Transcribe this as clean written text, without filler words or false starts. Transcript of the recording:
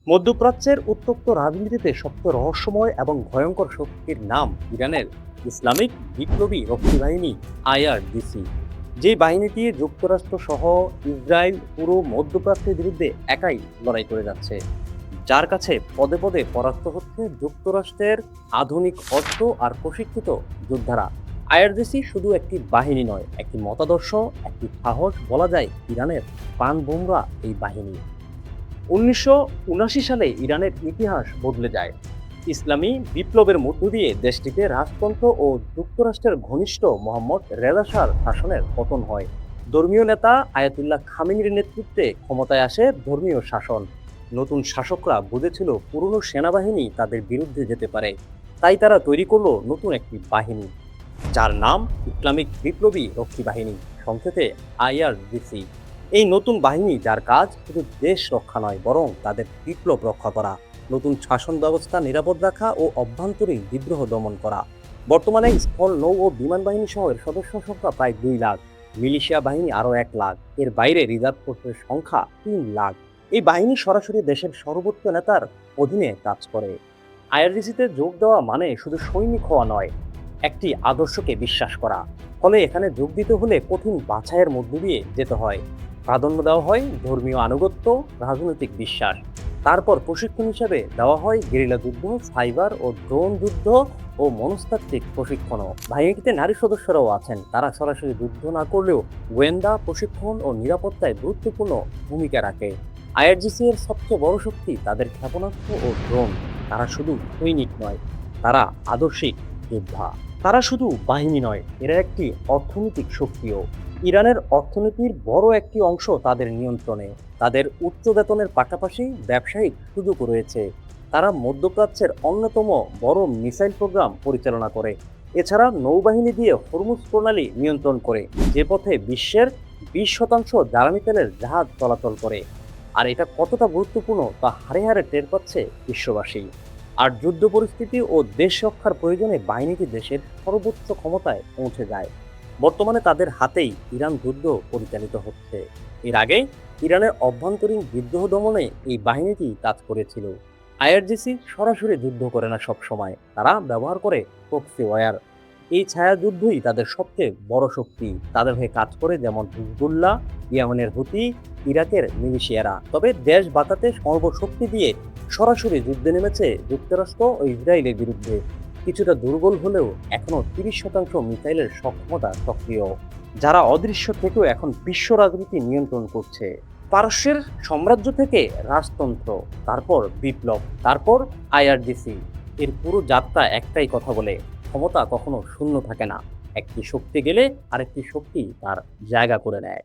মধ্যপ্রাচ্যের উত্তপ্ত রাজনীতিতে সবচেয়ে রহস্যময় এবং ভয়ঙ্কর শক্তির নাম ইরানের ইসলামিক বিপ্লবী রক্ষী বাহিনী আইআরজিসি। যে বাহিনীটি যুক্তরাষ্ট্র সহ ইসরায়েল পুরো মধ্যপ্রাচ্যের বিরুদ্ধে একাই লড়াই করে যাচ্ছে, যার কাছে পদে পদে পরাস্ত হচ্ছে যুক্তরাষ্ট্রের আধুনিক অস্ত্র আর প্রশিক্ষিত যোদ্ধারা। আইআরজিসি শুধু একটি বাহিনী নয়, একটি মতাদর্শ, একটি সাহস। বলা যায় ইরানের প্রাণভোমরা এই বাহিনী। ১৯৭৯ সালে ইরানের ইতিহাস বদলে যায়। ইসলামী বিপ্লবের মধ্য দিয়ে দেশটিতে রাজতন্ত্র ও যুক্তরাষ্ট্রের ঘনিষ্ঠ মোহাম্মদ রেজা শাহর শাসনের পতন হয়। ধর্মীয় নেতা আয়াতুল্লাহ খামেনির নেতৃত্বে ক্ষমতায় আসে ধর্মীয় শাসন। নতুন শাসকরা বুঝেছিল পুরনো সেনাবাহিনী তাদের বিরুদ্ধে যেতে পারে, তাই তারা তৈরি করলো নতুন একটি বাহিনী, যার নাম ইসলামিক বিপ্লবী রক্ষী বাহিনী, সংক্ষেপে আইআরজিসি। এই নতুন বাহিনী, যার কাজ শুধু দেশ রক্ষা নয়, বরং তাদের বিপ্লব রক্ষা করা, নতুন শাসন ব্যবস্থা নিরাপদ রাখা ও অভ্যন্তরীণ বিদ্রোহ দমন করা। বর্তমানে স্থল, নৌ ও বিমান বাহিনী সহ এর সদস্য সংখ্যা প্রায় ২ লাখ, মিলিশিয়া বাহিনী আরও ১ লাখ, এর বাইরে রিজার্ভ ফোর্সের সংখ্যা ৩ লাখ। এই বাহিনী সরাসরি দেশের সর্বোচ্চ নেতার অধীনে কাজ করে। আইআরজিসিতে যোগ দেওয়া মানে শুধু সৈনিক হওয়া নয়, একটি আদর্শকে বিশ্বাস করা। ফলে এখানে যোগ দিতে হলে কঠিন বাছাইয়ের মধ্য দিয়ে যেতে হয়। প্রাধান্য দেওয়া হয় ধর্মীয় আনুগত্য, রাজনৈতিক বিশ্বাস। তারপর প্রশিক্ষণ হিসেবে দেওয়া হয় গেরিলা যুদ্ধ, সাইবার ও ড্রোন যুদ্ধ ও মনস্তাত্ত্বিক প্রশিক্ষণও। বাহিনীতে নারী সদস্যরাও আছেন। তারা সরাসরি যুদ্ধ না করলেও গোয়েন্দা, প্রশিক্ষণ ও নিরাপত্তায় গুরুত্বপূর্ণ ভূমিকা রাখে। আইআরজিসি এর সবচেয়ে বড় শক্তি তাদের ক্ষেপণাস্ত্র ও ড্রোন। তারা শুধু সৈনিক নয়, তারা আদর্শিক যোদ্ধা। তারা শুধু বাহিনী নয়, এরা একটি অর্থনৈতিক শক্তিও। ইরানের অর্থনীতির বড় একটি অংশ তাদের নিয়ন্ত্রণে। তাদের উচ্চ বেতনের পাশাপাশি ব্যবসায়িক সুযোগও রয়েছে। তারা মধ্যপ্রাচ্যের অন্যতম বড় মিসাইল প্রোগ্রাম পরিচালনা করে। এছাড়া নৌবাহিনী দিয়ে হরমুজ প্রণালী নিয়ন্ত্রণ করে, যে পথে বিশ্বের ২০% জ্বালানি তেলের জাহাজ চলাচল করে। আর এটা কতটা গুরুত্বপূর্ণ তা হাড়ে হাড়ে টের পাচ্ছে বিশ্ববাসী। আর যুদ্ধ পরিস্থিতি ও দেশ রক্ষার প্রয়োজনে বাহিনীটি দেশের সর্বোচ্চ ক্ষমতায় পৌঁছে যায়। বর্তমানে তাদের হাতেই ইরান যুদ্ধ পরিচালিত হচ্ছে। এর আগে ইরানের অভ্যন্তরীণ বিদ্রোহ দমনে এই বাহিনীটি কাজ করেছিল। আইআরজিসি সরাসরি যুদ্ধ করে না সব সময়, তারা ব্যবহার করে প্রক্সি ওয়্যার। এই ছায়াযুদ্ধই তাদের সবচেয়ে বড় শক্তি। তাদের হয়ে কাজ করে যেমন হিজবুল্লাহ, ইয়েমেনের হুতি, ইরাকের মিলিশিয়ারা। তবে দেশ বাঁচাতে সর্বশক্তি দিয়ে সরাসরি যুদ্ধে নেমেছে যুক্তরাষ্ট্র ও ইসরায়েলের বিরুদ্ধে। কিছুটা দুর্বল হলেও এখনও ৩০% মিসাইলের সক্ষমতা সক্রিয়, যারা অদৃশ্য থেকেও এখন বিশ্ব রাজনীতি নিয়ন্ত্রণ করছে। পারস্যের সাম্রাজ্য থেকে রাজতন্ত্র, তারপর বিপ্লব, তারপর আইআরজিসি। এর পুরো যাত্রা একটাই কথা বলে, ক্ষমতা কখনো শূন্য থাকে না। একটি শক্তি গেলে আরেকটি শক্তি তার জায়গা করে নেয়।